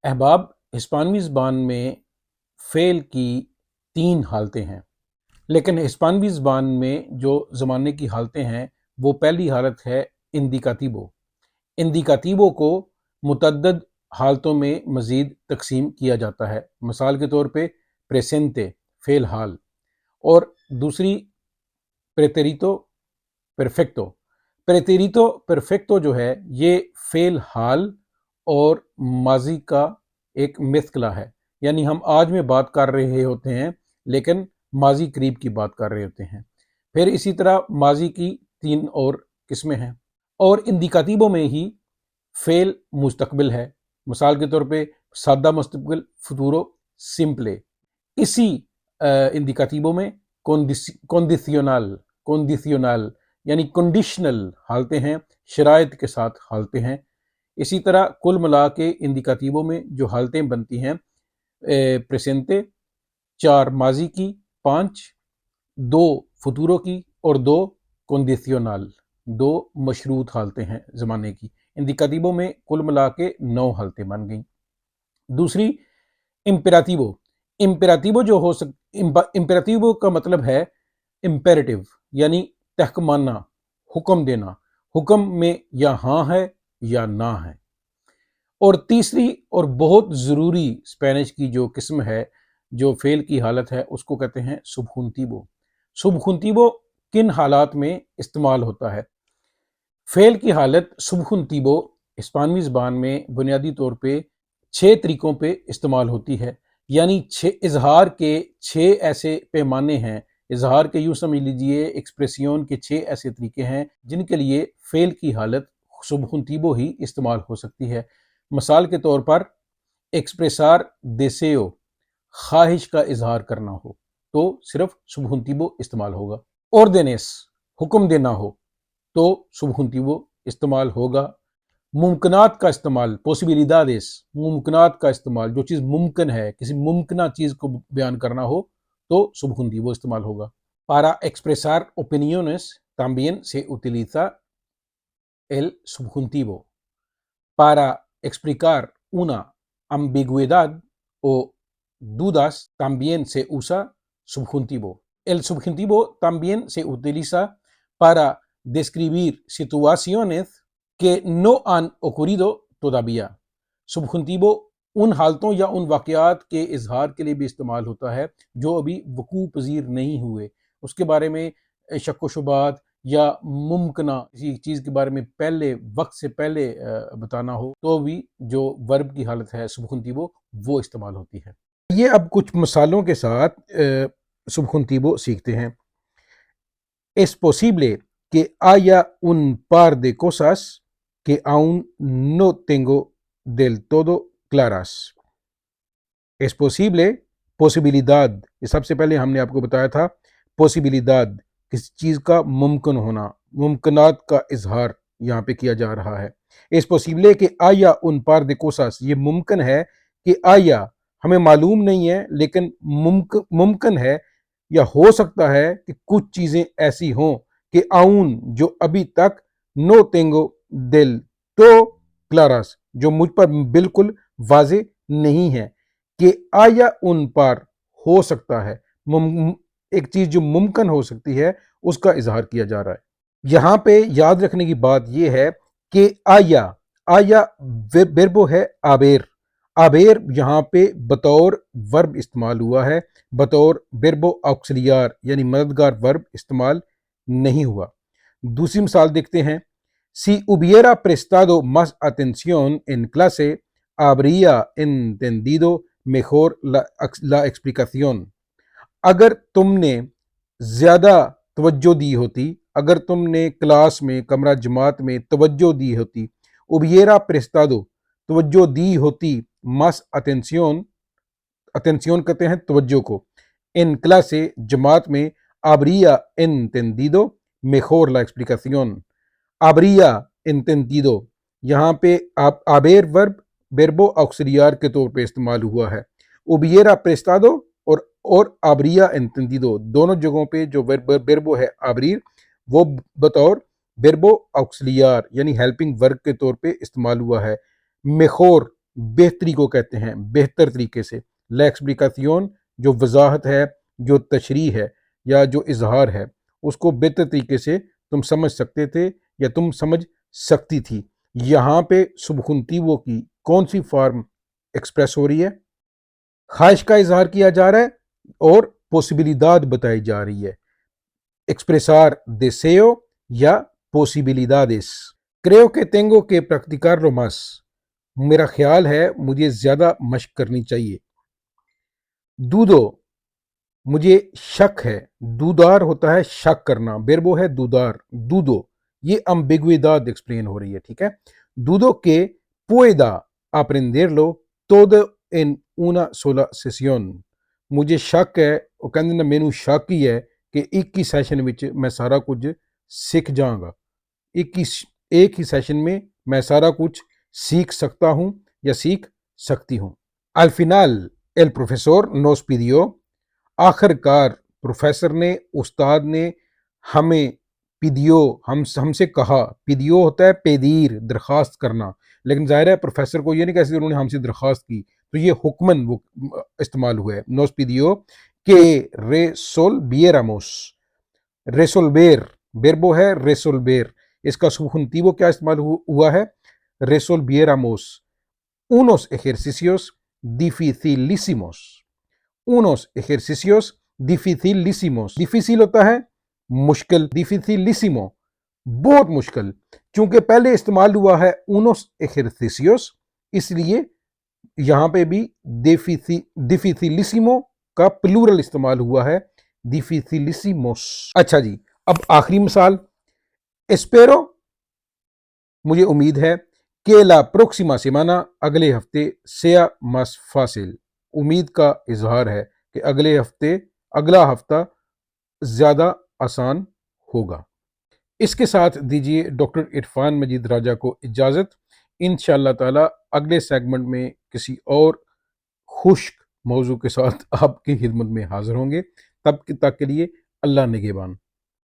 احباب، ہسپانوی زبان میں فعل کی 3 حالتیں ہیں، لیکن ہسپانوی زبان میں جو زمانے کی حالتیں ہیں وہ پہلی حالت ہے اندیکاتیبو۔ اندیکاتیبو کو متعدد حالتوں میں مزید تقسیم کیا جاتا ہے، مثال کے طور پہ پریسنتے فعل حال، اور دوسری پریتریتو پرفیکٹو۔ پریتریتو پرفیکٹو جو ہے یہ فعل حال اور ماضی کا ایک مثقلہ ہے، یعنی ہم آج میں بات کر رہے ہوتے ہیں لیکن ماضی قریب کی بات کر رہے ہوتے ہیں۔ پھر اسی طرح ماضی کی 3 اور قسمیں ہیں، اور اندیکاتیبو میں ہی فعل مستقبل ہے، مثال کے طور پہ سادہ مستقبل فوتورو سمپلے۔ اسی اندیکاتیبو میں کونڈیسیونال یعنی کنڈیشنل حالتیں ہیں، شرائط کے ساتھ حالتیں ہیں۔ اسی طرح کل ملا کے اندیکاتیبو میں جو حالتیں بنتی ہیں پریسنتے 4 ماضی کی، 5 2 فوتورو کی، اور 2 کنڈیسیونال 2 مشروط حالتیں ہیں زمانے کی۔ اندیکاتیبو میں کل ملا کے 9 حالتیں بن گئیں۔ دوسری امپیراتیبو۔ امپیراتیبو کا مطلب ہے امپیریٹو، یعنی تحکمانہ، حکم دینا، حکم میں یا ہاں ہے یا نہ ہے۔ اور تیسری اور بہت ضروری اسپینش کی جو قسم ہے، جو فعل کی حالت ہے، اس کو کہتے ہیں سبجونتیو۔ سبجونتیو کن حالات میں استعمال ہوتا ہے؟ فعل کی حالت سبجونتیو ہسپانوی زبان میں بنیادی طور پہ 6 طریقوں پہ استعمال ہوتی ہے، یعنی اظہار کے 6 ایسے پیمانے ہیں، اظہار کے یوں سمجھ لیجئے ایکسپریسیون کے 6 ایسے طریقے ہیں جن کے لیے فعل کی حالت سبجونتیو ہی استعمال ہو سکتی ہے۔ مثال کے طور پر ایکسپریسار دیسیو، خواہش کا اظہار کرنا ہو تو صرف سبجونتیو استعمال ہوگا۔ اوردینیس، حکم دینا ہو تو سبجونتیو استعمال ہوگا۔ ممکنات کا استعمال، پوسیبلidades، ممکنات کا استعمال، جو چیز ممکن ہے، کسی ممکنہ چیز کو بیان کرنا ہو تو سبجونتیو استعمال ہوگا۔ Para expresar opiniones también se utiliza el subjuntivo. Para explicar una ambigüedad o dudas también se usa subjuntivo. El subjuntivo también se utiliza para describir situaciones que no han ocurrido todavía. سبجونتیو ان حالتوں یا ان واقعات کے اظہار کے لیے بھی استعمال ہوتا ہے جو ابھی وقوع پذیر نہیں ہوئے، اس کے بارے میں شک و شبہات یا ممکنہ کسی چیز کے بارے میں پہلے وقت سے پہلے بتانا ہو تو بھی جو ورب کی حالت ہے سبجونتیو وہ استعمال ہوتی ہے۔ یہ اب کچھ مثالوں کے ساتھ سبجونتیو سیکھتے ہیں۔ Es posible que haya un par de cosas que aún no tengo del todo claras. Es posible، پوسیبلidad، یہ سب سے پہلے ہم نے آپ کو بتایا تھا پوسیبلidad، کسی چیز کا ممکن ہونا، ممکنات کا اظہار یہاں پہ کیا جا رہا ہے۔ Es posible que haya un par de cosas، یہ ممکن ہے کہ آیا، ہمیں معلوم نہیں ہے لیکن ممکن ہے یا ہو سکتا ہے کہ کچھ چیزیں ایسی ہوں کہ آؤن، جو ابھی تک نو تینگو دل تو کلاراس، جو مجھ پر بالکل واضح نہیں ہے، کہ آیا ان پر ہو سکتا ہے، ایک چیز جو ممکن ہو سکتی ہے اس کا اظہار کیا جا رہا ہے۔ یہاں پہ یاد رکھنے کی بات یہ ہے کہ آیا وربو ہے آبیر۔ آبیر یہاں پہ بطور ورب استعمال ہوا ہے، بطور وربو آکسلیار یعنی مددگار ورب استعمال نہیں ہوا۔ دوسری مثال دیکھتے ہیں۔ Si hubiera prestado más atención en clase, habría entendido mejor la explicación. اگر تم نے زیادہ توجہ دی ہوتی، اگر تم نے کلاس میں، کمرہ جماعت میں توجہ دی ہوتی، hubiera prestado توجہ دی ہوتی، más atención، atención کہتے ہیں توجہ کو، en clase جماعت میں، habría entendido mejor la explicación. habría entendido یہاں پہ آبیر ورب وربو آکسلیار کے طور پہ استعمال ہوا ہے۔ hubiera prestado اور habría entendido دونوں جگہوں پہ جو وربو ہے آبریر وہ بطور وربو آکسلیار یعنی ہیلپنگ ورب کے طور پہ استعمال ہوا ہے۔ mejor بہتری کو کہتے ہیں بہتر طریقے سے. لا ایکسپلیکاسیون جو وضاحت ہے، جو تشریح ہے یا جو اظہار ہے، اس کو بہتر طریقے سے تم سمجھ سکتے تھے یا تم سمجھ سکتی تھی. یہاں پہ سبخونتیوو کی کون سی فارم ایکسپریس ہو رہی ہے؟ خواہش کا اظہار کیا جا رہا ہے اور پوسیبلidad بتائی جا رہی ہے. expresar deseo یا posibilidades. creo que tengo que practicarlo más. میرا خیال ہے مجھے زیادہ مشق کرنی چاہیے. dudo مجھے شک ہے. دودار ہوتا ہے شک کرنا، بیربو ہے دودار. dudo یہ ambigüedad ایکسپلین ہو رہی ہے. ٹھیک ہے. dudo que pueda aprenderlo todo en una sola sesión. مجھے شک ہے، وہ کہندے نے مینوں شک ہی ہے کہ ایک ہی سیشن وچ میں سارا کچھ سیکھ جاؤں گا. ایک ہی سیشن میں میں سارا کچھ سیکھ سکتا ہوں یا سیکھ سکتی ہوں. Al final el profesor nos pidió. آخر کار پروفیسر نے، استاد نے ہمیں پیڈیو ہم سے کہا. پیڈیو ہوتا ہے پیدیر، درخواست کرنا، لیکن ظاہر ہے پروفیسر کو یہ نہیں کہہ سکتے انہوں نے ہم سے درخواست کی، تو یہ حکمن وہ استعمال ہوا ہے. نوس پیڈیو کہ ریسولویراموس. ریسولویر بیربو ہے ریسولویر، اس کا سبجونتیو کیا استعمال ہوا ہے؟ ریسولویراموس. unos ejercicios dificilísimos. unos ejercicios dificilísimos. difícil ہوتا ہے مشکل، dificilísimo بہت مشکل. چونکہ پہلے استعمال ہوا ہے unos ejercicios، اس لیے یہاں پہ بھی dificilísimo کا پلورل استعمال ہوا ہے dificilísimos. اچھا جی، اب آخری مثال. espero مجھے امید ہے کہ la próxima semana اگلے ہفتے sea más fácil. امید کا اظہار ہے کہ اگلا ہفتہ زیادہ آسان ہوگا. اس کے ساتھ دیجیے ڈاکٹر عرفان مجید راجہ کو اجازت. انشاءاللہ تعالی اگلے سیگمنٹ میں کسی اور خشک موضوع کے ساتھ آپ کی خدمت میں حاضر ہوں گے. تب تک کے لیے اللہ نگہبان.